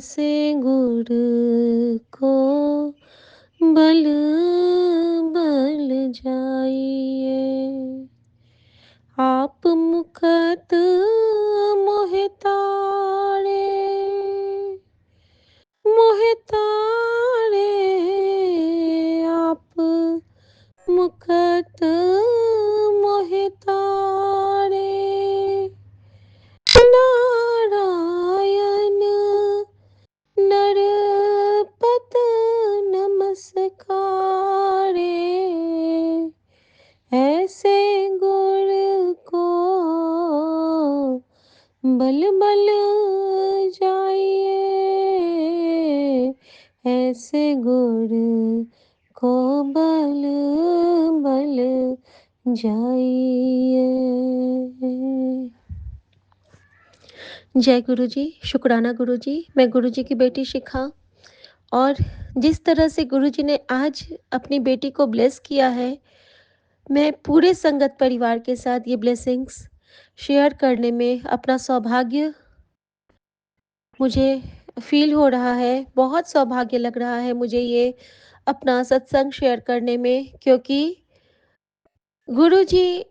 ऐसे गुर को बल बल जाइए। आप मुकत मोहि तारे, मोहि तारे। आप मुकत मोहि तारे। नारायण नरपत नमस्कारे। ऐसे गुर को बल बल जाइए। ऐसे गुर को बल बल जाइए। जय गुरु जी। शुक्राना गुरु जी। मैं गुरु जी की बेटी शिखा, और जिस तरह से गुरु जी ने आज अपनी बेटी को ब्लेस किया है, मैं पूरे संगत परिवार के साथ ये ब्लेसिंग्स शेयर करने में अपना सौभाग्य मुझे फील हो रहा है। बहुत सौभाग्य लग रहा है मुझे ये अपना सत्संग शेयर करने में, क्योंकि गुरु जी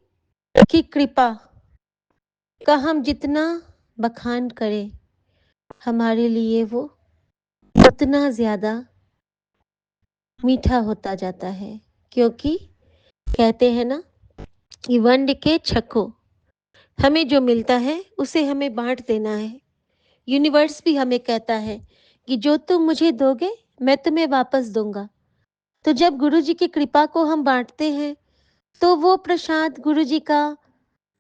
की कृपा का हम जितना बखान करें, हमारे लिए वो उतना ज़्यादा मीठा होता जाता है। क्योंकि कहते हैं ना कि वंड के छको, हमें जो मिलता है उसे हमें बांट देना है। यूनिवर्स भी हमें कहता है कि जो तुम मुझे दोगे मैं तुम्हें वापस दूंगा। तो जब गुरु जी की कृपा को हम बांटते हैं, तो वो प्रसाद गुरु जी का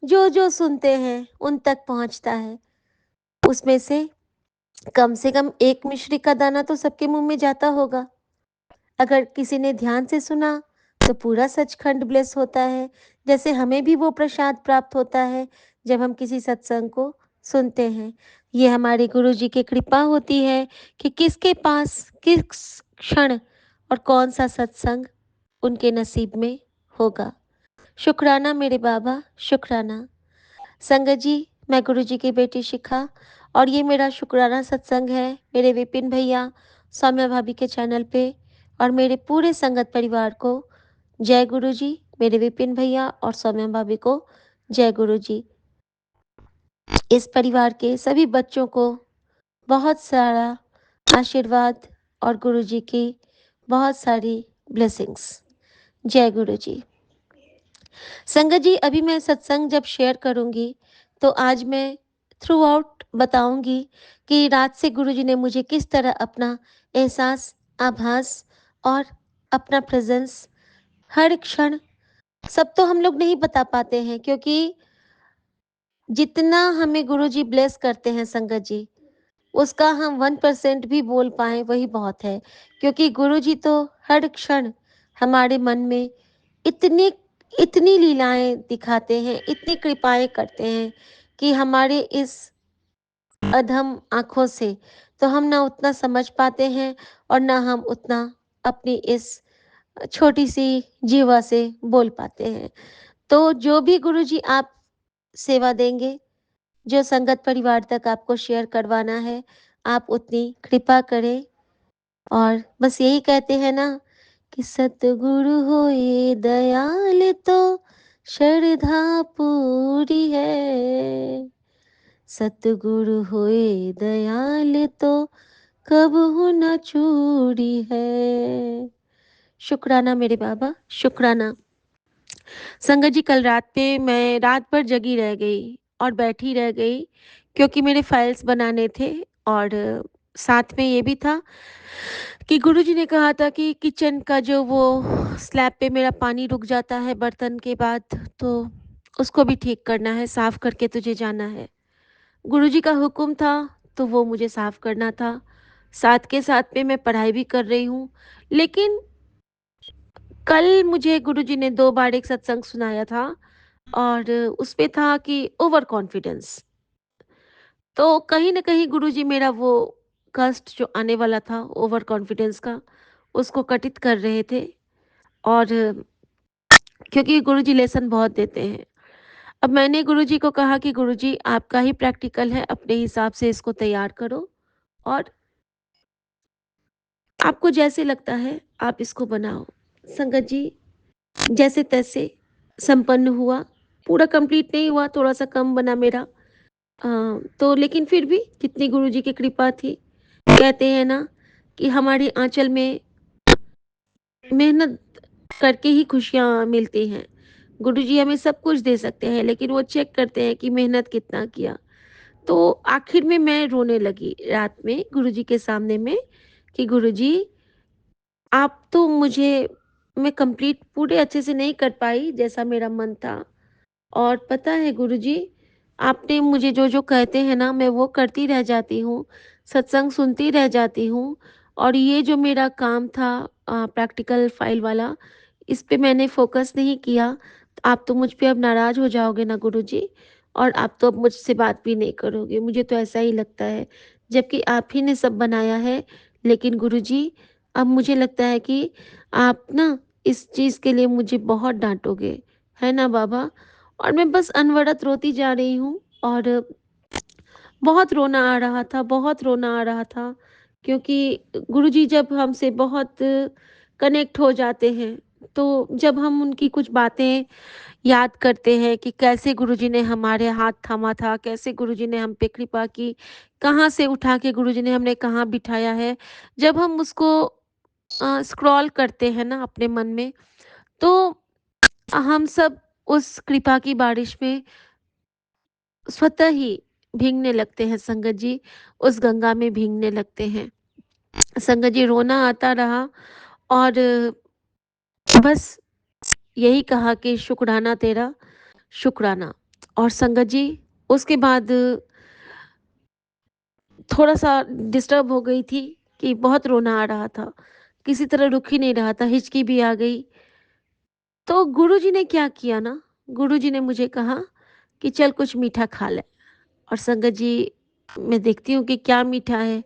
जो जो सुनते हैं उन तक पहुंचता है। उसमें से कम एक मिश्री का दाना तो सबके मुंह में जाता होगा। अगर किसी ने ध्यान से सुना तो पूरा सचखंड ब्लेस होता है, जैसे हमें भी वो प्रसाद प्राप्त होता है जब हम किसी सत्संग को सुनते हैं। ये हमारे गुरु जी की कृपा होती है कि किसके पास किस क्षण और कौन सा सत्संग उनके नसीब में होगा। शुक्राना मेरे बाबा, शुक्राना। संगत जी, मैं गुरु जी की बेटी शिखा, और ये मेरा शुक्राना सत्संग है मेरे विपिन भैया, सौम्या भाभी के चैनल पे, और मेरे पूरे संगत परिवार को जय गुरु जी। मेरे विपिन भैया और सौम्या भाभी को जय गुरु जी। इस परिवार के सभी बच्चों को बहुत सारा आशीर्वाद और गुरु जी की बहुत सारी ब्लेसिंग्स। जय गुरु जी। संगत जी, अभी मैं सत्संग जब शेयर करूंगी तो आज मैं थ्रू आउट बताऊंगी कि रात से गुरु जी ने मुझे किस तरह अपना एहसास, आभास और अपना प्रेजेंस हर क्षण, सब तो हम लोग नहीं बता पाते हैं, क्योंकि जितना हमें गुरु जी ब्लेस करते हैं संगत जी, उसका हम 1% भी बोल पाए वही बहुत है। क्योंकि गुरु जी तो हर क्षण हमारे मन में इतनी इतनी लीलाएं दिखाते हैं, इतनी कृपाएं करते हैं कि हमारे इस अधम आंखों से तो हम ना उतना समझ पाते हैं और ना हम उतना अपनी इस छोटी सी जीवा से बोल पाते हैं। तो जो भी गुरुजी आप सेवा देंगे, जो संगत परिवार तक आपको शेयर करवाना है, आप उतनी कृपा करें। और बस यही कहते हैं ना कि सतगुरु होए दयाल तो श्रद्धा पूरी है। सतगुरु होए दयाल तो कबहू न चूरी है। शुक्राना मेरे बाबा, शुक्राना। संगत जी, कल रात पे मैं रात भर जगी रह गई और बैठी रह गई, क्योंकि मेरे फाइल्स बनाने थे। और साथ में ये भी था कि गुरुजी ने कहा था कि किचन का जो वो स्लैब पे मेरा पानी रुक जाता है बर्तन के बाद, तो उसको भी ठीक करना है, साफ करके तुझे जाना है। गुरुजी का हुक्म था तो वो मुझे साफ करना था। साथ के साथ में मैं पढ़ाई भी कर रही हूँ। लेकिन कल मुझे गुरुजी ने 2 बार एक सत्संग सुनाया था, और उसमें था कि ओवर कॉन्फिडेंस। तो कहीं न कहीं गुरुजी मेरा वो कष्ट जो आने वाला था ओवर कॉन्फिडेंस का, उसको कटित कर रहे थे। और क्योंकि गुरुजी लेसन बहुत देते हैं। अब मैंने गुरुजी को कहा कि गुरुजी आपका ही प्रैक्टिकल है, अपने हिसाब से इसको तैयार करो और आपको जैसे लगता है आप इसको बनाओ। संगत जी जैसे तैसे संपन्न हुआ, पूरा कंप्लीट नहीं हुआ, थोड़ा-सा कम बना मेरा। तो लेकिन फिर भी जितनी गुरुजी की कृपा थी, कहते हैं ना कि हमारी आँचल में मेहनत करके ही खुशियाँ मिलती हैं। गुरुजी हमें सब कुछ दे सकते हैं, लेकिन वो चेक करते हैं कि मेहनत कितना किया। तो आखिर में मैं रोने लगी रात में गुरुजी के सामने में कि गुरुजी आप तो मुझे मैं कंप्लीट पूरे अच्छे से नहीं कर पाई जैसा मेरा मन था। और पता है गुरुजी, आपने मुझे जो-जो कहते हैं ना मैं वो करती रह जाती हूँ, सत्संग सुनती रह जाती हूँ और ये जो मेरा काम था प्रैक्टिकल फाइल वाला, इस पे मैंने फ़ोकस नहीं किया। तो आप तो मुझ पे अब नाराज़ हो जाओगे ना गुरुजी और आप तो अब मुझसे बात भी नहीं करोगे, मुझे तो ऐसा ही लगता है। जबकि आप ही ने सब बनाया है, लेकिन गुरुजी अब मुझे लगता है कि आप ना इस चीज़ के लिए मुझे बहुत डाँटोगे, है ना बाबा? और मैं बस अनवरत रोती जा रही हूँ और बहुत रोना आ रहा था, बहुत रोना आ रहा था क्योंकि गुरुजी जब हमसे बहुत कनेक्ट हो जाते हैं, तो जब हम उनकी कुछ बातें याद करते हैं कि कैसे गुरुजी ने हमारे हाथ थामा था, कैसे गुरुजी ने हम पे कृपा की, कहाँ से उठा के गुरुजी ने हमने कहाँ बिठाया है। जब हम उसको स्क्रॉल करते हैं ना अपने मन में, तो हम सब उस कृपा की बारिश में स्वतः ही भीगने लगते हैं संगत जी, उस गंगा में भीगने लगते हैं। संगत जी रोना आता रहा और बस यही कहा कि शुक्राना तेरा, शुक्राना। और संगत जी उसके बाद थोड़ा-सा डिस्टर्ब हो गई थी कि बहुत रोना आ रहा था। किसी तरह रुक ही नहीं रहा था, हिचकी भी आ गई। तो गुरुजी ने क्या किया ना, गुरुजी ने मुझे कहा कि चल कुछ मीठा खा ले। और संगत जी मैं देखती हूँ कि क्या मीठा है,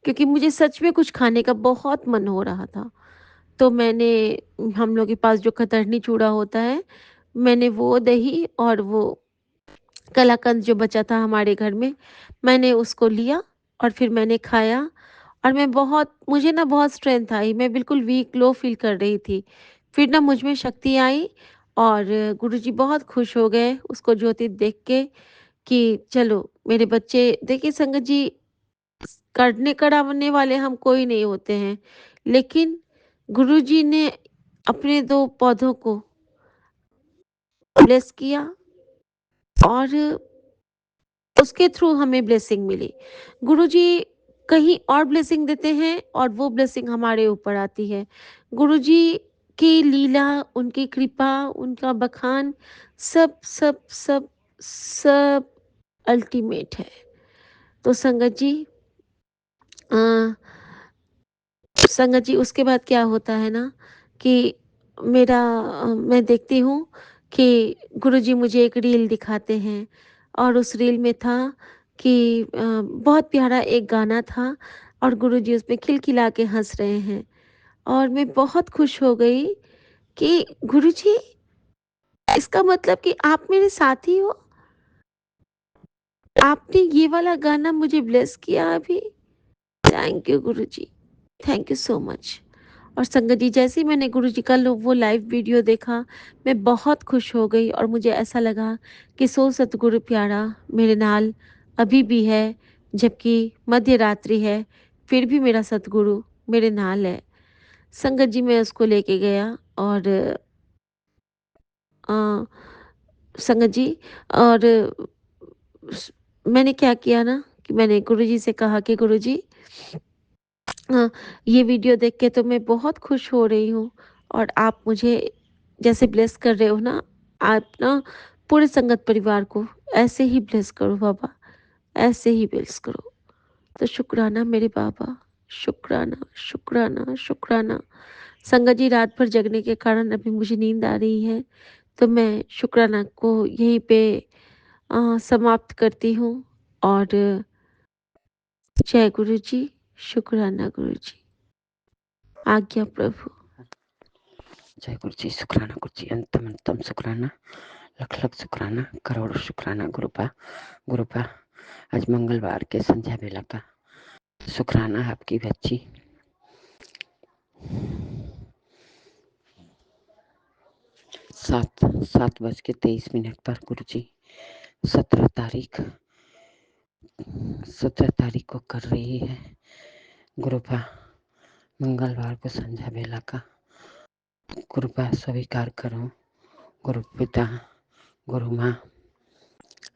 क्योंकि मुझे सच में कुछ खाने का बहुत मन हो रहा था। तो मैंने हम लोग के पास जो कतरनी चूड़ा होता है, मैंने वो दही और वो कलाकंद जो बचा था हमारे घर में, मैंने उसको लिया और फिर मैंने खाया और मैं बहुत मुझे ना बहुत स्ट्रेंथ आई, मैं बिल्कुल वीक लो फ़ील कर रही थी। फिर ना मुझ में शक्ति आई और गुरुजी बहुत खुश हो गए उसको ज्योति देख के कि चलो मेरे बच्चे देखिए संगत जी करने कराने वाले हम कोई नहीं होते हैं, लेकिन गुरुजी ने अपने 2 पौधों को ब्लेस किया और उसके थ्रू हमें ब्लेसिंग मिली। गुरुजी कहीं और ब्लेसिंग देते हैं और वो ब्लेसिंग हमारे ऊपर आती है। गुरुजी की लीला, उनकी कृपा, उनका बखान सब सब सब सब अल्टीमेट है। तो संगत जी अ संगत जी उसके बाद क्या होता है ना कि मैं देखती हूँ कि गुरुजी मुझे एक रील दिखाते हैं और उस रील में था कि बहुत प्यारा एक गाना था और गुरुजी उसमें खिलखिला के हंस रहे हैं और मैं बहुत खुश हो गई कि गुरुजी इसका मतलब कि आप मेरे साथी हो, आपने ये वाला गाना मुझे ब्लेस किया अभी। Thank you Guruji, thank you so much. और संगत जी जैसे ही मैंने गुरुजी का वो लाइव वीडियो देखा, मैं बहुत खुश हो गई और मुझे ऐसा लगा कि सो सतगुरु प्यारा मेरे नाल अभी भी है, जबकि मध्य रात्रि है, फिर भी मेरा सतगुरु मेरे नाल है। संगत जी मैं उसको लेके गया और अ, संगत जी और मैंने क्या किया ना कि मैंने गुरुजी से कहा कि गुरुजी ये वीडियो देख के तो मैं बहुत खुश हो रही हूँ और आप मुझे जैसे ब्लेस कर रहे हो ना, आप ना पूरे संगत परिवार को ऐसे ही ब्लेस करो बाबा, ऐसे ही ब्लेस करो। तो शुक्राना मेरे बाबा, शुक्राना, शुक्राना, शुक्राना। संगत जी रात भर जगने के कारण अभी मुझे नींद आ रही है, तो मैं शुक्राना को यहीं पे समाप्त करती हूँ और जय गुरु जी, शुक्राना गुरु जी, आज्ञा प्रभु। जय गुरु जी, शुक्राना गुरु जी, अंतम अंतम शुक्राना, लख लख शुक्राना, करोड़ शुक्राना गुरुपा। आज मंगलवार के संध्या बेला का शुक्राना आपकी बच्ची 7:23 पर गुरु जी 17 तारीख 17 तारीख को कर रही है गुरुपा मंगलवार को संध्या बेला का कृपा स्वीकार करो गुरु पिता गुरु माँ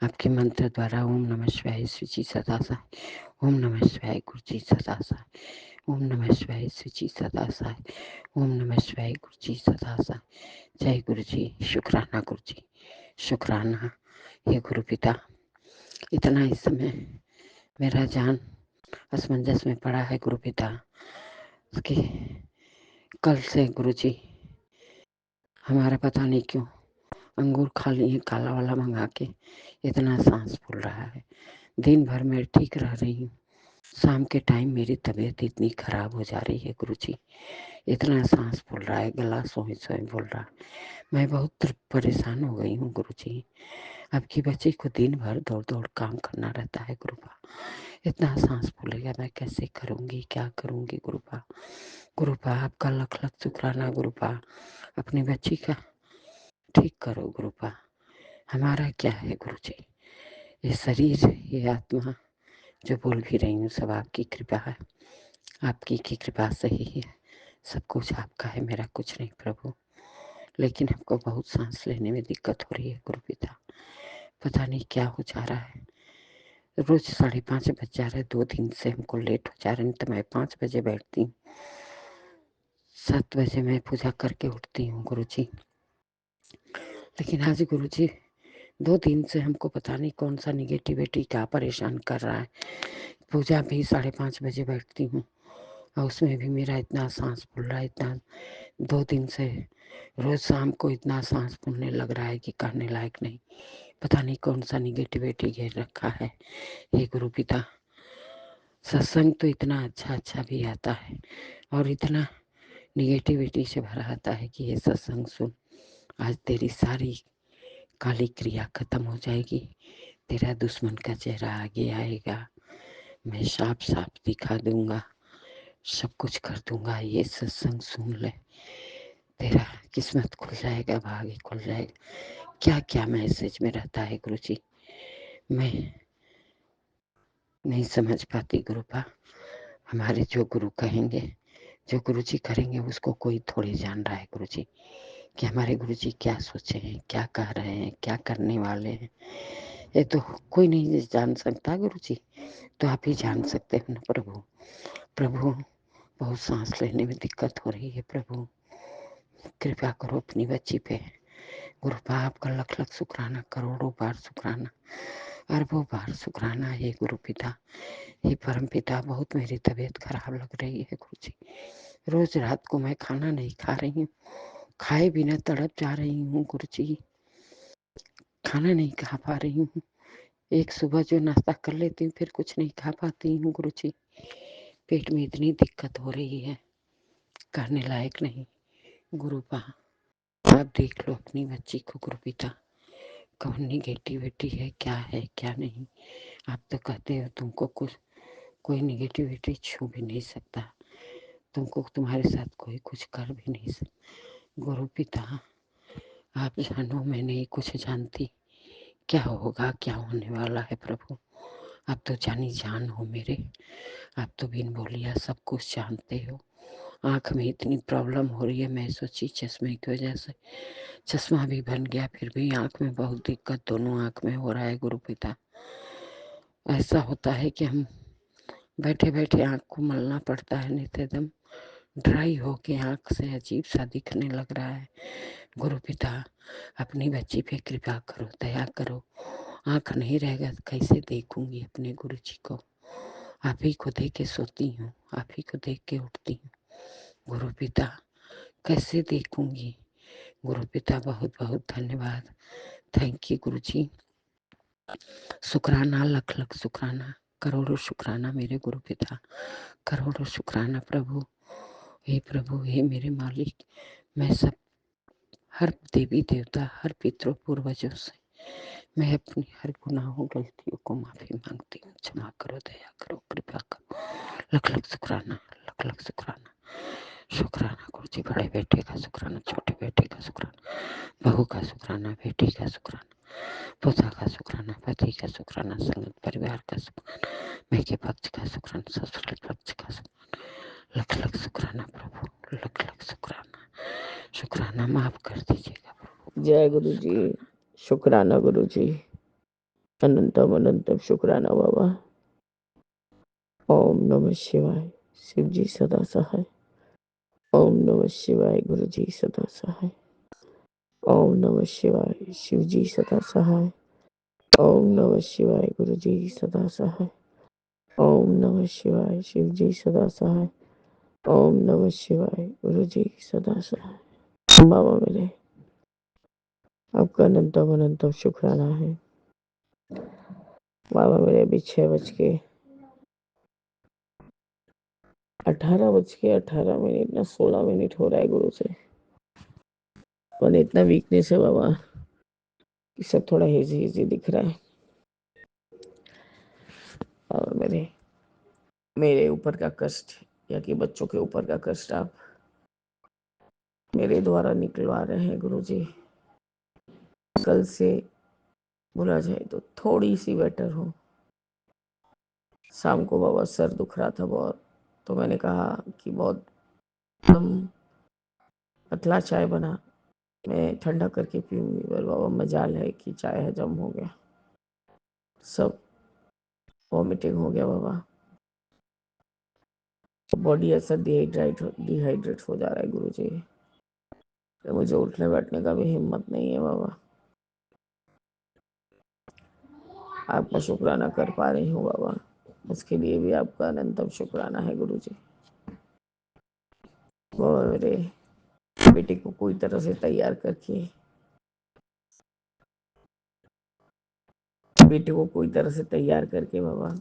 आपके मंत्र द्वारा ओम नमः शिवाय शुचि सदा साय ओम नमः शिवाय गुरु जी सदा साय ओम नमः शिवाय शुचि सदा साय ओम नमः शिवाय गुरु जी सदा साय। जय गुरु जी, शुक्राना गुरु जी, शुक्राना हे गुरु पिता। इतना इस समय मेरा जान असमंजस में पड़ा है गुरु पिता कि कल से गुरु जी हमारा पता नहीं क्यों अंगूर खा लिए काला वाला मंगा के इतना सांस फूल रहा है। दिन भर मैं ठीक रह रही हूँ, शाम के टाइम मेरी तबीयत इतनी खराब हो जा रही है गुरु जी, इतना सांस फूल रहा है, गला सोई सोई बोल रहा है। मैं बहुत परेशान हो गई हूँ गुरु जी। आपकी बच्ची को दिन भर दौड़ दौड़ काम करना रहता है गुरुपा, इतना सांस फूलेगा मैं कैसे करूँगी, क्या करूँगी गुरुपा। गुरुपा आपका लख लख शुक्राना गुरुपा, अपनी बच्ची का ठीक करो गुरुपा। हमारा क्या है गुरु जी, ये शरीर ये आत्मा जो बोल भी रही हूँ सब आपकी कृपा है, आपकी की कृपा से ही है, सब कुछ आपका है, मेरा कुछ नहीं प्रभु। लेकिन हमको बहुत सांस लेने में दिक्कत हो रही है गुरु पिता, पता नहीं क्या हो जा रहा है। रोज 5:30 बज जा रहे, 2 दिन से हमको लेट हो जा रहा है। नहीं तो मैं 5 बजे बैठती हूँ, 7 बजे मैं पूजा करके उठती हूँ गुरु जी। लेकिन आज गुरु जी 2 दिन से हमको पता नहीं कौन सा निगेटिविटी क्या परेशान कर रहा है। पूजा भी 5:30 बजे बैठती हूँ और उसमें भी मेरा इतना सांस फूल रहा है, इतना 2 दिन से रोज शाम को इतना सांस फूलने लग रहा है कि कहने लायक नहीं। पता नहीं कौन सा निगेटिविटी घेर रखा है। हे गुरु पिता, सत्संग तो इतना अच्छा अच्छा भी आता है और इतना निगेटिविटी से भरा आता है कि ये सत्संग सुन, आज तेरी सारी काली क्रिया खत्म हो जाएगी, तेरा दुश्मन का चेहरा आगे आएगा, मैं साफ साफ दिखा दूंगा, सब कुछ कर दूंगा, ये सत्संग सुन ले, तेरा किस्मत खुल जाएगा, भाग्य खुल जाएगा। क्या क्या मैसेज में रहता है गुरु जी, मैं नहीं समझ पाती गुरुपा। हमारे जो गुरु कहेंगे, जो गुरु जी करेंगे उसको कोई थोड़ी जान रहा है गुरु जी, कि हमारे गुरु जी क्या सोचे हैं, क्या कह रहे हैं, क्या करने वाले हैं, ये तो कोई नहीं जान सकता गुरु जी, तो आप ही जान सकते हो ना प्रभु। प्रभु बहुत सांस लेने में दिक्कत हो रही है प्रभु, कृपा करो अपनी बच्ची पे। गुरुपा आपका लख लख शुक्राना, करोड़ों बार शुक्राना, अरबों बार शुक्राना हे गुरु पिता, हे परम पिता। बहुत मेरी तबीयत खराब लग रही है गुरु जी, रोज रात को मैं खाना नहीं खा रही हूँ, खाए बिना तड़प जा रही हूँ गुरु जी, खाना नहीं खा पा रही हूँ। एक सुबह जो नाश्ता कर लेती हूँ फिर कुछ नहीं खा पाती हूँ गुरु जी, पेट में इतनी दिक्कत हो रही है कहने लायक नहीं। गुरुपा आप देख लो अपनी बच्ची को गुरु पिता, कौन निगेटिविटी है क्या नहीं। आप तो कहते हो तुमको कुछ कोई निगेटिविटी छू भी नहीं सकता, तुमको तुम्हारे साथ कोई कुछ कर भी नहीं सकता। गुरु पिता आप जानो, मैं नहीं कुछ जानती, क्या होगा क्या होने वाला है प्रभु, आप तो जानी जान हो मेरे, आप तो बिन बोलिया सब कुछ जानते हो। आँख में इतनी प्रॉब्लम हो रही है, मैं सोची चश्मे की वजह से चश्मा भी बन गया, फिर भी आँख में बहुत दिक्कत दोनों आँख में हो रहा है गुरु पिता। ऐसा होता है कि हम बैठे बैठे आँख को मलना पड़ता है, नहीं तो एकदम ड्राई हो के आँख से अजीब सा दिखने लग रहा है। गुरु पिता अपनी बच्ची पे कृपा करो, दया करो, आँख नहीं रहेगा तो कैसे देखूंगी अपने गुरु जी को। आप ही को देख के सोती हूँ, आप ही को देख के उठती हूँ गुरु पिता, कैसे देखूंगी गुरु पिता। बहुत बहुत धन्यवाद, थैंक यू गुरु जी। शुक्राना, लख लख शुक्राना, करोड़ों शुक्राना मेरे गुरु पिता, करोड़ों शुक्राना प्रभु। हे प्रभु, हे मेरे मालिक, मैं सब हर देवी देवता, हर पितरों पूर्वजों से मैं अपनी हर गुनाहों गलतियों को माफी मांगती हूँ। क्षमा करो, दया करो, कृपा करो। लख लख शुक्राना, लख लख शुक्राना, शुक्राना गुरु जी, बड़े बेटे का शुक्राना, छोटे बेटे का शुक्राना, बहू का शुक्राना, बेटी का शुक्राना, पोता का शुक्राना, पति का शुक्राना, संगत परिवार का शुक्राना, मैं के पक्ष का शुक्राना, ससुर पक्ष का शुक्राना। लख लख शुक्राना प्रभु, लख लख शुक्राना। शुक्राना माफ कर दीजिएगा प्रभु। जय गुरु जी। शुक्राना गुरु जी, अनंतम अनंतम शुक्राना बाबा। ओम नमः शिवाय। शिव जी सदा सहाय। ओम नमः शिवाय। गुरु जी सदा सहाय। ओम नमः शिवाय। शिव जी सदा सहाय। ओम नमः शिवाय। गुरु जी सदा सहाय। ओम नमः शिवाय। शिव जी सदा सहाय। ओम नमः शिवाय। गुरु जी सदा सहाय। बाबा मेरे, आपका अनंतम अनंतम शुक्राना है। बाबा मेरे, अभी 6:18 ना 16 हो रहा है गुरु से। और इतना वीकनेस है बाबा कि सब थोड़ा हेजी हेजी दिख रहा है। और मेरे ऊपर का कष्ट या कि बच्चों के ऊपर का कष्ट आप मेरे द्वारा निकलवा रहे हैं गुरु जी। कल से बोला जाए तो थोड़ी सी बेटर हो। शाम को बाबा सर दुख रहा था बहुत, तो मैंने कहा कि बहुत एकदम पतला चाय बना, मैं ठंडा करके पीऊंगी। पर बाबा मजाल है कि चाय हजम हो गया, सब वॉमिटिंग हो गया बाबा। बॉडी ऐसा डिहाइड्रेट हो जा रहा है गुरु जी, तो मुझे उठने बैठने का भी हिम्मत नहीं है बाबा। आपका शुक्राना कर पा रही हूँ बाबा, उसके लिए भी आपका अनंतम शुक्राना है गुरु जी। बाबा मेरे बेटे को कोई तरह से तैयार करके बाबा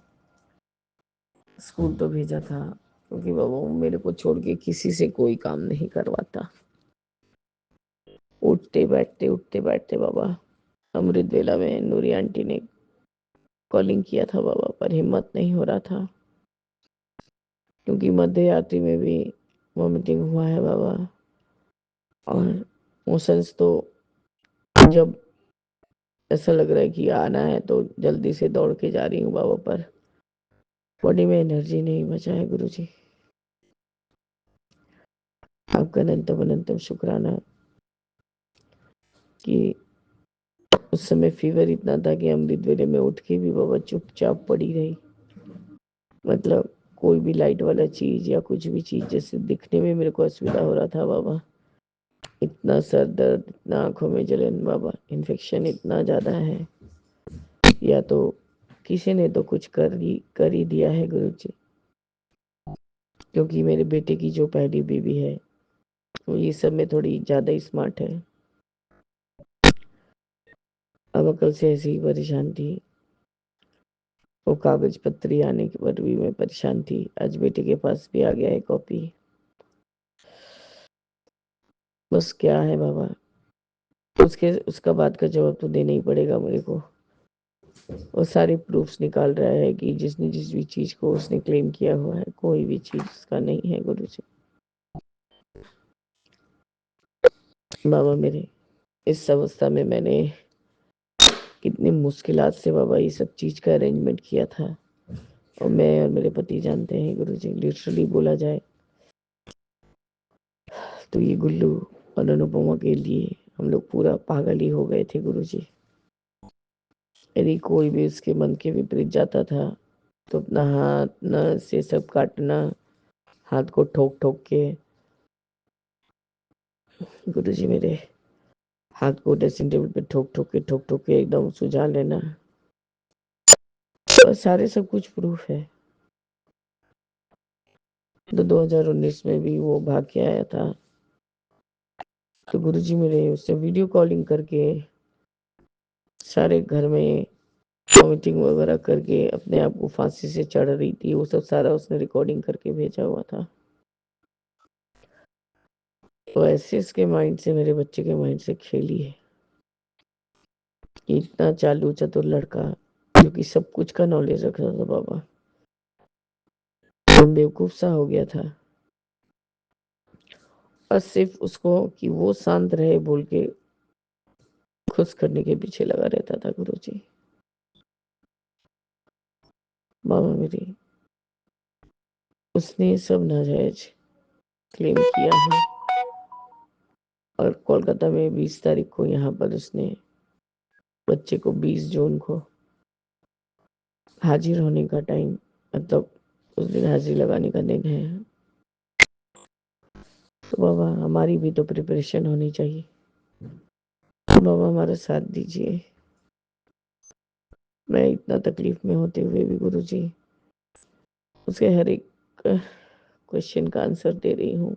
स्कूल तो भेजा था, क्योंकि बाबा मेरे को छोड़ के किसी से कोई काम नहीं करवाता। उठते बैठते बाबा अमृत वेला में नूरी आंटी ने कॉलिंग किया था बाबा, पर हिम्मत नहीं हो रहा था, क्योंकि मध्य रात्रि में भी वॉमिटिंग हुआ है बाबा। और मोशंस तो जब ऐसा लग रहा है कि आना है तो जल्दी से दौड़ के जा रही हूँ बाबा, पर बॉडी में एनर्जी नहीं बचा है गुरु जी। आपका अनंतम अनंतम शुक्राना कि उस समय फीवर इतना था कि अमृत वेले में उठ के भी बाबा चुपचाप पड़ी रही। मतलब कोई भी लाइट वाला चीज या कुछ भी चीज जैसे दिखने में मेरे को असुविधा हो रहा था बाबा। इतना सर दर्द, इतना आंखों में जलन बाबा, इन्फेक्शन इतना ज्यादा है, या तो किसी ने तो कुछ कर ही दिया है गुरु जी। क्योंकि मेरे बेटे की जो पहली बेबी है वो ये सब में थोड़ी ज्यादा ही स्मार्ट है। अब कल से ऐसी ही परेशान थी, वो कागज पत्री आने के पर भी मैं परेशान थी। आज बेटे के पास भी आ गया है कॉपी। बस क्या है बाबा, उसका बात का जवाब तो देना ही पड़ेगा मेरे को। वो सारे प्रूफ्स निकाल रहा है कि जिसने जिस भी चीज को उसने क्लेम किया हुआ है, कोई भी चीज उसका नहीं है गुरु जी। बाबा मेरे, इस अवस्था में मैंने कितनी मुश्किलात से बाबा ये सब चीज का अरेंजमेंट किया था, और मैं और मेरे पति जानते हैं गुरु जी। लिटरली बोला जाए तो ये गुल्लू और अनुपमा के लिए हम लोग पूरा पागल ही हो गए थे गुरु जी। यदि कोई भी उसके मन के विपरीत जाता था तो अपना हाथ न से सब काटना, हाथ को ठोक ठोक के गुरु जी मेरे, हाथ को ड्रेसिंग टेबल पे ठोक ठोक के एकदम सुझा लेना। और सारे सब कुछ प्रूफ है। तो 2019 में भी वो भाग के आया था, तो गुरु जी मेरे उससे वीडियो कॉलिंग करके सारे घर में वॉमिटिंग वगैरह करके अपने आप को फांसी से चढ़ रही थी, वो सब सारा उसने रिकॉर्डिंग करके भेजा हुआ था। तो ऐसे इसके माइंड से, मेरे बच्चे के माइंड से खेली है। इतना चालू चतुर लड़का जो कि सब कुछ का नॉलेज रखता था बाबा, तुम बेवकूफ सा हो गया था। और सिर्फ उसको कि वो शांत रहे बोल के खुश करने के पीछे लगा रहता था गुरुजी। बाबा मेरी, उसने सब नाजायज क्लेम किया है और कोलकाता में 20 तारीख को यहाँ पर उसने बच्चे को 20 जून को हाजिर होने का टाइम, मतलब उस दिन हाजिरी लगाने का दिन है। तो बाबा हमारी भी तो प्रिपरेशन होनी चाहिए। बाबा हमारा साथ दीजिए। मैं इतना तकलीफ में होते हुए भी गुरुजी उसके हर एक क्वेश्चन का आंसर दे रही हूँ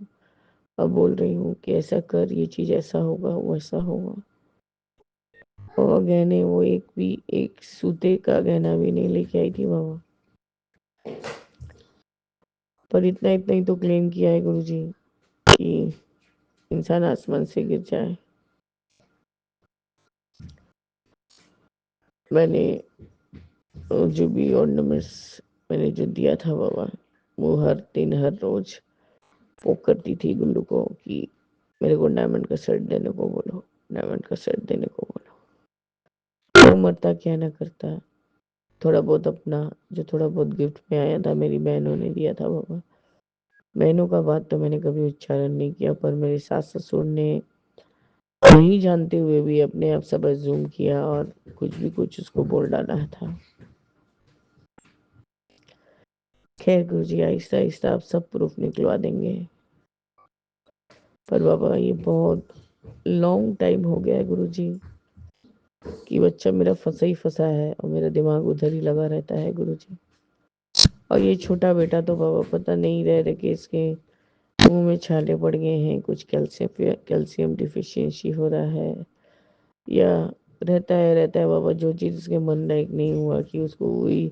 और बोल रही हूँ कि ऐसा कर, ये चीज ऐसा होगा, वैसा होगा। और गहने वो एक सूते का गहना भी नहीं लेके आई थी बाबा, पर इतना इतना ही तो क्लेम किया है गुरुजी कि इंसान आसमान से गिर जाए। मैंने जो भी ऑर्नामेंट्स मैंने जो दिया था बाबा, वो हर दिन हर रोज पोक करती थी गुल्लू को कि मेरे को डायमंड का सेट देने को बोलो, डायमंड का सेट देने को बोलो। वो मरता क्या ना करता, थोड़ा बहुत अपना जो थोड़ा बहुत गिफ्ट में आया था मेरी बहनों ने दिया था बाबा। बहनों का बात तो मैंने कभी उच्चारण नहीं किया, पर मेरे सास ससुर ने नहीं जानते हुए भी अपने आप सब अज्यूम किया और कुछ भी कुछ उसको बोल डाला था। खैर गुरुजी आहिस्ता आहिस्ता आप सब प्रूफ निकलवा देंगे। पर बाबा ये बहुत लॉन्ग टाइम हो गया है गुरुजी कि बच्चा मेरा फंसा ही फंसा है और मेरा दिमाग उधर ही लगा रहता है गुरुजी। और ये छोटा बेटा तो बाबा पता नहीं रह रहे कि इसके मुंह में छाले पड़ गए हैं, कुछ कैल्शियम डिफिशियंसी हो रहा है, या रहता है बाबा जो चीज उसके मन लायक नहीं हुआ कि उसको वही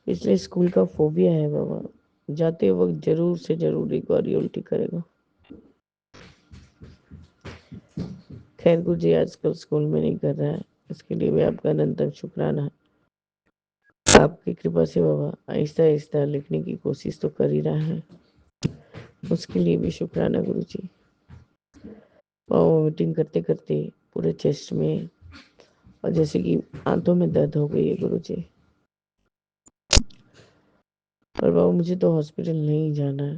पिछले स्कूल का फोबिया है बाबा। जाते वक्त जरूर से जरूर एक बार उल्टी करेगा। खैर गुरुजी आजकल स्कूल में नहीं कर रहा है, इसके लिए भी आपका अनंतम शुक्राना है। आपकी कृपा से बाबा आहिस्ता आहिस्ता लिखने की कोशिश तो कर ही रहा है, उसके लिए भी शुक्राना गुरुजी। मीटिंग करते करते पूरे चेस्ट में और जैसे कि आंतों में दर्द हो गई है गुरुजी। पर बाबा मुझे तो हॉस्पिटल नहीं जाना है,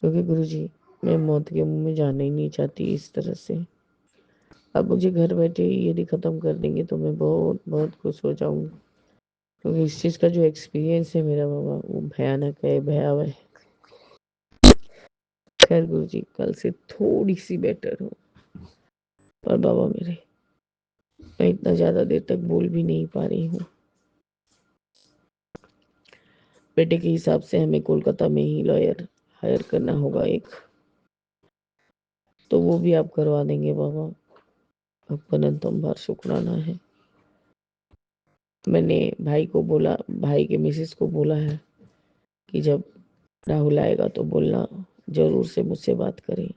क्योंकि गुरुजी मैं मौत के मुंह में जाना ही नहीं चाहती इस तरह से। अब मुझे घर बैठे ही यदि खत्म कर देंगे तो मैं बहुत बहुत खुश हो जाऊंगी, क्योंकि इस चीज का जो एक्सपीरियंस है मेरा बाबा वो भयानक है, भयावह है। खैर गुरुजी कल से थोड़ी सी बेटर हूँ, पर बाबा मेरे मैं इतना ज्यादा देर तक बोल भी नहीं पा रही हूँ। बेटे के हिसाब से हमें कोलकाता में ही लॉयर हायर करना होगा एक, तो वो भी आप करवा देंगे बाबा। आपका अनंतम बार शुक्राना है। मैंने भाई को बोला, भाई के मिसेस को बोला है कि जब राहुल आएगा तो बोलना जरूर से मुझसे बात करें।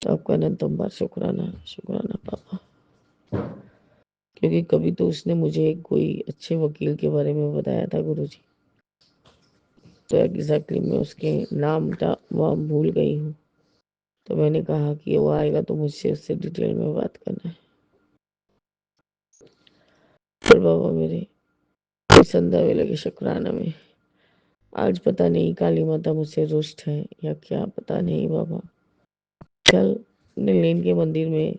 तो आपका अनंतम बार शुक्राना शुक्राना पापा, क्योंकि कभी तो उसने मुझे कोई अच्छे वकील के बारे में बताया था गुरुजी, तो एग्जैक्टली मैं उसके नाम वहाँ भूल गई हूँ। तो मैंने कहा कि वो आएगा तो मुझसे उससे डिटेल में बात करना है। पर बाबा मेरे संध्या वेले के शुक्राना में आज पता नहीं काली माता मुझसे रुष्ट है या क्या, पता नहीं बाबा। कल नीलेन के मंदिर में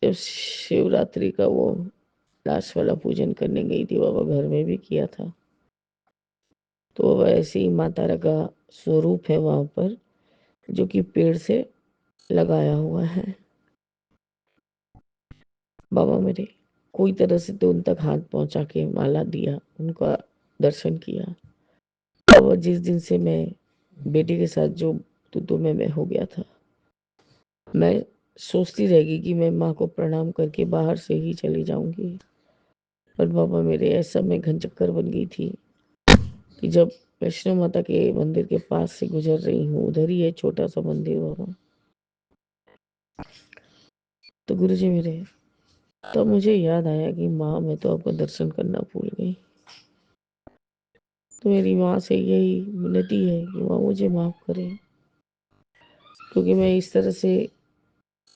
जब शिवरात्रि का वो लास्ट वाला पूजन करने गई थी बाबा, घर में भी किया था, तो वैसे ही माता का स्वरूप है वहां पर जो कि पेड़ से लगाया हुआ है। बाबा मेरे कोई तरह से तो उन तक हाथ पहुंचा के माला दिया, उनका दर्शन किया। बाबा जिस दिन से मैं बेटी के साथ जो तू मैं हो गया था, मैं सोचती रहेगी कि मैं माँ को प्रणाम करके बाहर से ही चली जाऊंगी। पर बाबा मेरे ऐसा मैं घन चक्कर बन गई थी कि जब वैष्णो माता के मंदिर के पास से गुजर रही हूँ, उधर ही है छोटा सा मंदिर बाबा, तो गुरुजी मेरे तब मुझे याद आया कि माँ मैं तो आपका दर्शन करना भूल गई। तो मेरी माँ से यही विनती है कि माँ मुझे माफ़ करें, क्योंकि मैं इस तरह से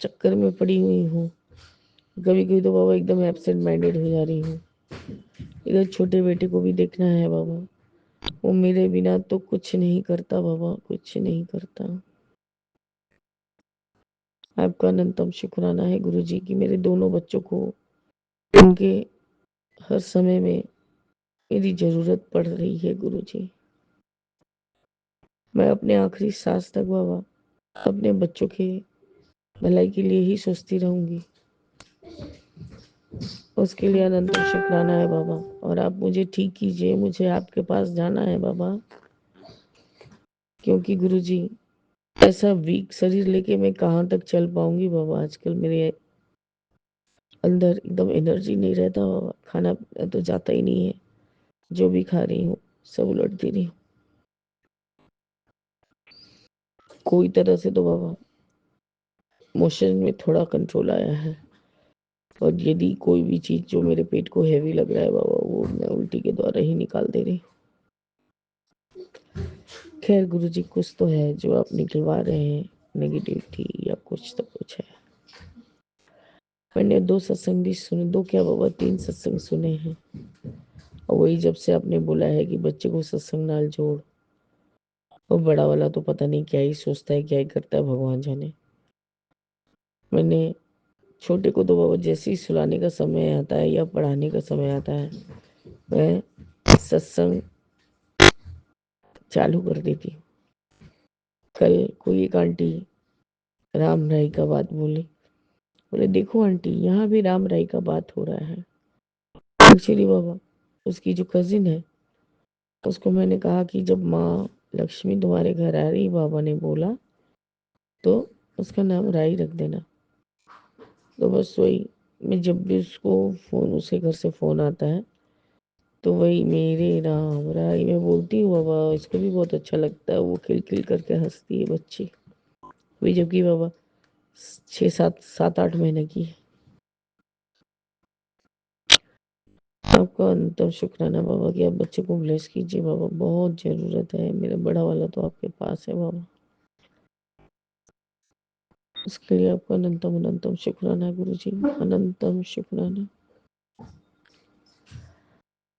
चक्कर में पड़ी हुई हूँ। कभी कभी तो बाबा एकदम एब्सेंट माइंडेड हो जा रही हूँ। इधर छोटे बेटे को भी देखना है बाबा, वो मेरे बिना तो कुछ नहीं करता बाबा, कुछ नहीं करता। आपका अनंतम शुक्राना है गुरुजी कि मेरे दोनों बच्चों को उनके हर समय में मेरी जरूरत पड़ रही है गुरुजी। मैं अपने आखिरी सांस तक बाबा अपने बच्चों के भलाई के लिए ही सोचती रहूंगी। उसके लिए अनंत शुक्राना है बाबा। और आप मुझे ठीक कीजिए, मुझे आपके पास जाना है बाबा, क्योंकि गुरुजी ऐसा वीक शरीर लेके मैं कहाँ तक चल पाऊंगी बाबा। आजकल मेरे अंदर एकदम एनर्जी नहीं रहता बाबा, खाना पीना तो जाता ही नहीं है। जो भी खा रही हूँ सब उलटती रही हूँ। कोई तरह से तो बाबा मोशन में थोड़ा कंट्रोल आया है, और यदि कोई भी चीज जो मेरे पेट को हैवी लग रहा है बाबा, वो मैं उल्टी के द्वारा ही निकाल दे रही हूँ। खैर गुरुजी कुछ तो है जो आप निकलवा रहे हैं, नेगेटिविटी या कुछ तो कुछ है। मैंने 2 सत्संग भी सुने, 2 क्या बाबा 3 सत्संग सुने हैं। और वही जब से आपने बोला है कि बच्चे को सत्संग नाल जोड़, और बड़ा वाला तो पता नहीं क्या ही सोचता है, क्या ही करता है, भगवान जाने। मैंने छोटे को तो बाबा जैसे ही सुलाने का समय आता है या पढ़ाने का समय आता है, मैं सत्संग चालू कर देती हूँ। कल कोई एक आंटी राम राय का बात बोली, बोले देखो आंटी यहाँ भी राम राय का बात हो रहा है। एक्चुअली बाबा उसकी जो कजिन है, उसको मैंने कहा कि जब माँ लक्ष्मी तुम्हारे घर आ रही, बाबा ने बोला तो उसका नाम राई रख देना। तो बस वही, मैं जब भी उसको फोन, उसके घर से फोन आता है तो वही मेरे राम राई मैं बोलती हूँ बाबा। इसको भी बहुत अच्छा लगता है, वो खिल खिल करके हंसती है बच्ची। वही जबकि बाबा 6 7 7 8 महीने की है। आपका अंतम शुक्राना बाबा कि आप बच्चे को ब्लेस कीजिए बाबा, बहुत जरूरत है। मेरा बड़ा वाला तो आपके पास है बाबा, उसके लिए आपका अनंतम अनंतम शुक्राना गुरु जी, अनंतम शुक्राना।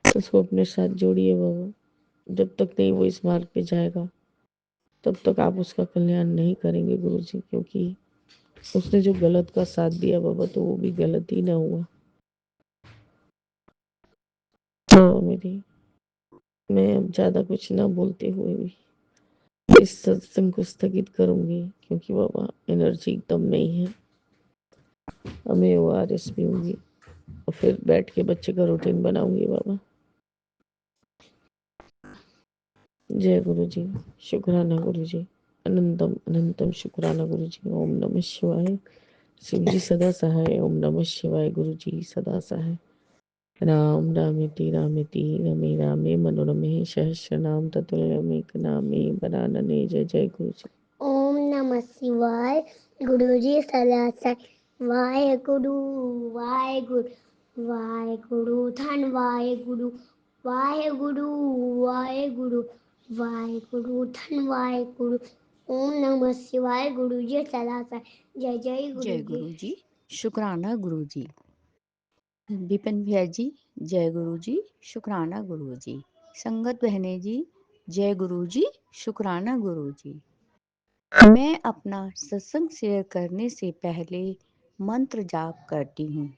उसको अपने साथ जोड़िए बाबा। जब तक नहीं वो इस मार्ग पे जाएगा तब तक आप उसका कल्याण नहीं करेंगे गुरु जी, क्योंकि उसने जो गलत का साथ दिया बाबा, तो वो भी गलत ही ना हुआ। हाँ मेरी, मैं अब ज्यादा कुछ ना बोलते हुए भी इस सत्संग को स्थगित करूंगी, क्योंकि बाबा एनर्जी एकदम नहीं है। अब मैं ORS पीऊंगी और फिर बैठ के बच्चे का रूटीन बनाऊंगी बाबा। जय गुरु जी, शुक्राना गुरु जी, अनंतम अनंतम शुक्राना गुरु जी। ओम नमः शिवाय। शिव जी सदा सहाय। ओम नमः शिवाय। गुरु जी सदा सहाय। राम रामेति रामेति रमे रामे मनोरमे सहस्रनाम ततुल्यमेक नामे वरानने। जय जय गुरु जी। ओम नमः शिवाय। गुरु जी सदा वाहे गुरु धन वाहे गुरु धन वाहे गुरु। ओम नमः शिवाय। गुरु जी सदा जय जय जय गुरु गुरु जी, शुक्राना गुरु जी। विपिन भैया जी, जय गुरु जी, शुक्राना गुरु जी। संगत बहने जी, जय गुरु जी, शुक्राना गुरु जी। मैं अपना सत्संग शेयर करने से पहले मंत्र जाप करती हूँ।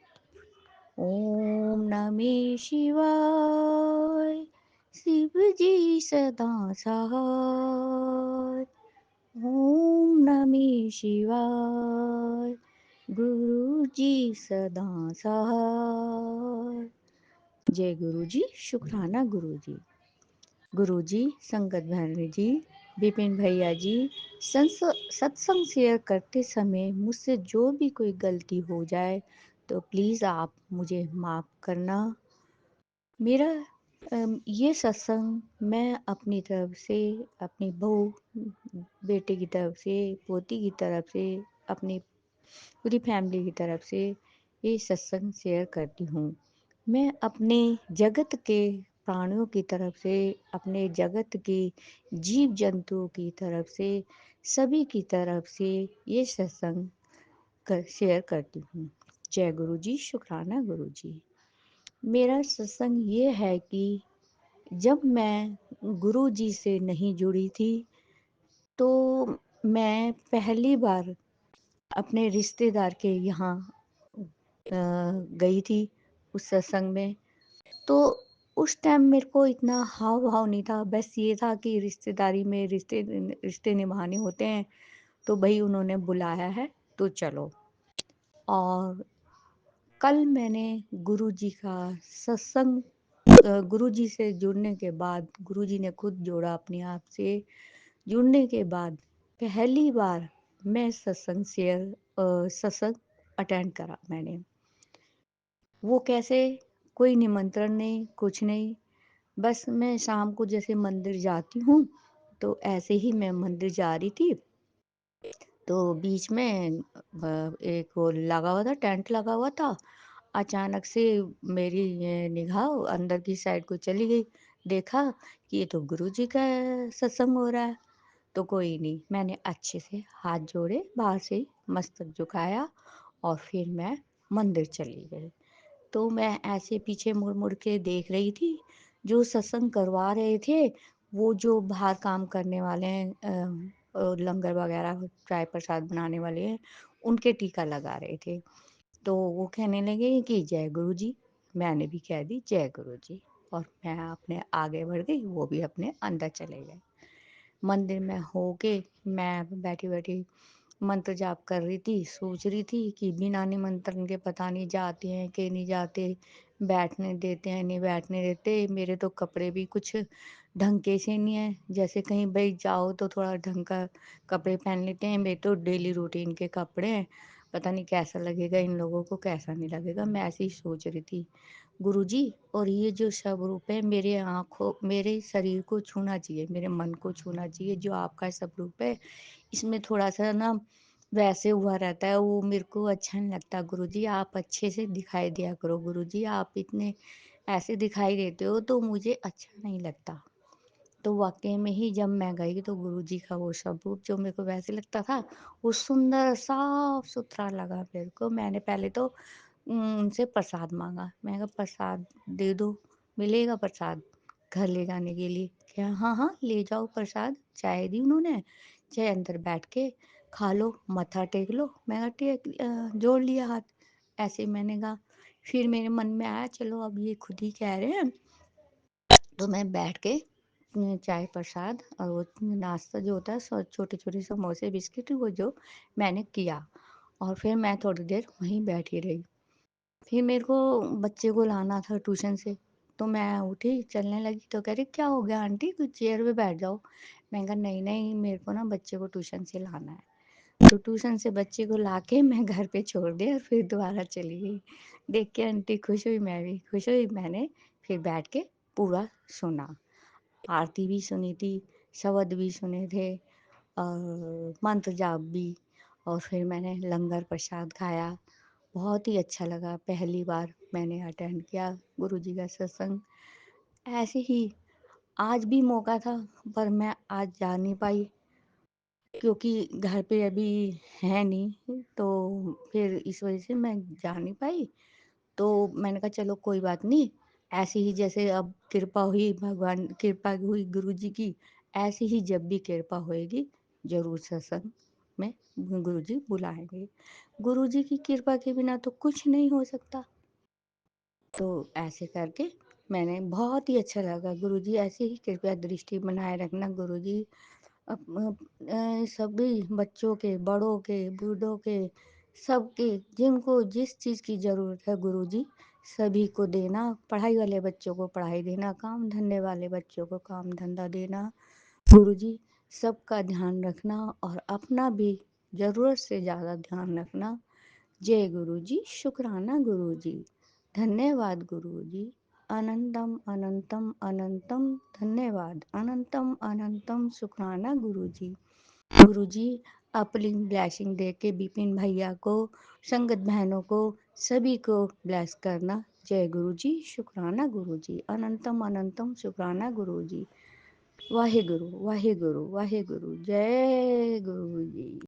ओम नमः शिवाय। शिव जी सदा सहाय। ओम नमः शिवाय। गुरु जी सदा सहाय। जय गुरु जी, शुक्राना गुरु जी। गुरु जी, संगत बहन जी, विपिन भैया जी, सत्संग शेयर करते समय मुझसे जो भी कोई गलती हो जाए तो प्लीज़ आप मुझे माफ़ करना। मेरा ये सत्संग मैं अपनी तरफ से, अपनी बहू बेटे की तरफ से, पोती की तरफ से, अपनी पूरी फैमिली की तरफ से ये सत्संग शेयर करती हूँ। मैं अपने जगत के प्राणियों की तरफ से, अपने जगत की जीव जंतुओं की तरफ से, सभी की तरफ से ये सत्संग शेयर करती हूँ। जय गुरु जी, शुक्राना गुरु जी। मेरा सत्संग ये है कि जब मैं गुरु जी से नहीं जुड़ी थी, तो मैं पहली बार अपने रिश्तेदार के यहाँ गई थी उस सत्संग में। तो उस टाइम मेरे को इतना हाव भाव नहीं था, बस ये था कि रिश्तेदारी में रिश्ते रिश्ते निभाने होते हैं, तो भाई उन्होंने बुलाया है तो चलो। और कल मैंने गुरु जी का सत्संग गुरु जी से जुड़ने के बाद, गुरु जी ने खुद जोड़ा अपने आप से, जुड़ने के बाद पहली बार मैं सत्संग अटेंड करा मैंने। वो कैसे? कोई निमंत्रण नहीं, कुछ नहीं, बस मैं शाम को जैसे मंदिर जाती हूँ, तो ऐसे ही मैं मंदिर जा रही थी, तो बीच में एक वो लगा हुआ था, टेंट लगा हुआ था। अचानक से मेरी निगाह अंदर की साइड को चली गई, देखा कि ये तो गुरु जी का सत्संग हो रहा है। तो कोई नहीं, मैंने अच्छे से हाथ जोड़े, बाहर से ही मस्तक झुकाया और फिर मैं मंदिर चली गई। तो मैं ऐसे पीछे मुड़ मुड़ के देख रही थी, जो सत्संग करवा रहे थे, वो जो बाहर काम करने वाले हैं, लंगर वगैरह चाय प्रसाद बनाने वाले हैं, उनके टीका लगा रहे थे। तो वो कहने लगे कि जय गुरु जी। मैंने भी कह दी जय गुरु जी, और मैं अपने आगे बढ़ गई, वो भी अपने अंदर चले गए। मंदिर में होके मैं बैठी बैठी मंत्र जाप कर रही थी, सोच रही थी कि बिना निमंत्रण के पता नहीं जाते हैं कि नहीं जाते, बैठने देते हैं नहीं बैठने देते। मेरे तो कपड़े भी कुछ ढंग के से नहीं है, जैसे कहीं भाई जाओ तो थोड़ा ढंग का कपड़े पहन लेते हैं, मेरे तो डेली रूटीन के कपड़े हैं, पता नहीं कैसा लगेगा इन लोगों को, कैसा नहीं लगेगा। मैं ऐसे ही सोच रही थी गुरुजी। और ये जो सब रूप है, मेरे आँखों, मेरे शरीर को छूना चाहिए, मेरे मन को छूना चाहिए, जो आपका सब रूप है, इसमें थोड़ा-सा ना वैसे हुआ रहता है, वो मेरे को अच्छा नहीं लगता। गुरुजी आप अच्छे से दिखाई दिया करो, गुरुजी आप इतने ऐसे दिखाई देते हो तो मुझे अच्छा नहीं लगता। तो वाक़ई में ही जब मैं गई तो गुरुजी का वो स्वरूप जो मेरे को वैसे लगता था, वो सुंदर साफ-सुथरा लगा मेरे को। मैंने पहले तो उनसे प्रसाद माँगा। मैंने कहा प्रसाद दे दो, मिलेगा प्रसाद घर ले जाने के लिए? क्या हाँ, हाँ, ले जाओ प्रसाद। चाय दी उन्होंने, चाहे अंदर बैठ के खा लो, मत्था टेक लो। मैंने कहा जोड़ लिया हाथ, ऐसे ही मैंने कहा। फिर मेरे मन में आया चलो अब ये खुद ही कह रहे हैं, तो मैं बैठ के चाय प्रसाद और वो नाश्ता जो होता है छोटे-छोटे समोसे बिस्किट वो जो मैंने किया, और फिर मैं थोड़ी देर वहीं बैठी रही। फिर मेरे को बच्चे को लाना था ट्यूशन से, तो मैं उठी चलने लगी तो कह रही क्या हो गया आंटी, कुछ चेयर पे बैठ जाओ। मैंने कहा नहीं नहीं, मेरे को ना बच्चे को ट्यूशन से लाना है। तो ट्यूशन से बच्चे को लाके मैं घर पे छोड़ दिया और फिर दोबारा चली गई। देख के आंटी खुश हुई, मैं भी खुश हुई। मैंने फिर बैठ के पूरा सुना, आरती भी सुनी थी, शब्द भी सुने थे और मंत्र जाप भी, और फिर मैंने लंगर प्रसाद खाया। बहुत ही अच्छा लगा, पहली बार मैंने अटेंड किया गुरुजी का सत्संग। ऐसे ही आज भी मौका था, पर मैं आज जा नहीं पाई, क्योंकि घर पे अभी है नहीं, तो फिर इस वजह से मैं जा नहीं पाई। तो मैंने कहा चलो कोई बात नहीं, ऐसे ही जैसे अब कृपा हुई, भगवान कृपा हुई गुरु जी की, ऐसे ही जब भी कृपा होएगी जरूर सत्संग में गुरु जी बुलाएंगे। गुरु जी की कृपा के बिना तो कुछ नहीं हो सकता। तो ऐसे करके मैंने बहुत ही अच्छा लगा। गुरु जी ऐसे ही कृपया दृष्टि बनाए रखना गुरु जी, सभी बच्चों के, बड़ों के, बूढ़ों के, सबके, जिनको जिस चीज़ की ज़रूरत है गुरुजी सभी को देना। पढ़ाई वाले बच्चों को पढ़ाई देना, काम धंधे वाले बच्चों को काम धंधा देना। गुरुजी सबका ध्यान रखना और अपना भी ज़रूरत से ज़्यादा ध्यान रखना। जय गुरुजी, शुक्राना गुरुजी, धन्यवाद गुरुजी, अनंतम अनंतम अनंतम धन्यवाद, अनंतम अनंतम शुक्राना गुरुजी। गुरुजी अपनी ब्लेसिंग दे के बिपिन भैया को, संगत बहनों को, सभी को ब्लेस करना। जय गुरु जी, शुक्राना गुरु जी, अनंतम अनंतम शुक्राना गुरु जी। वाहे गुरु, वाहे गुरु, वाहे गुरु, जय गुरु जी।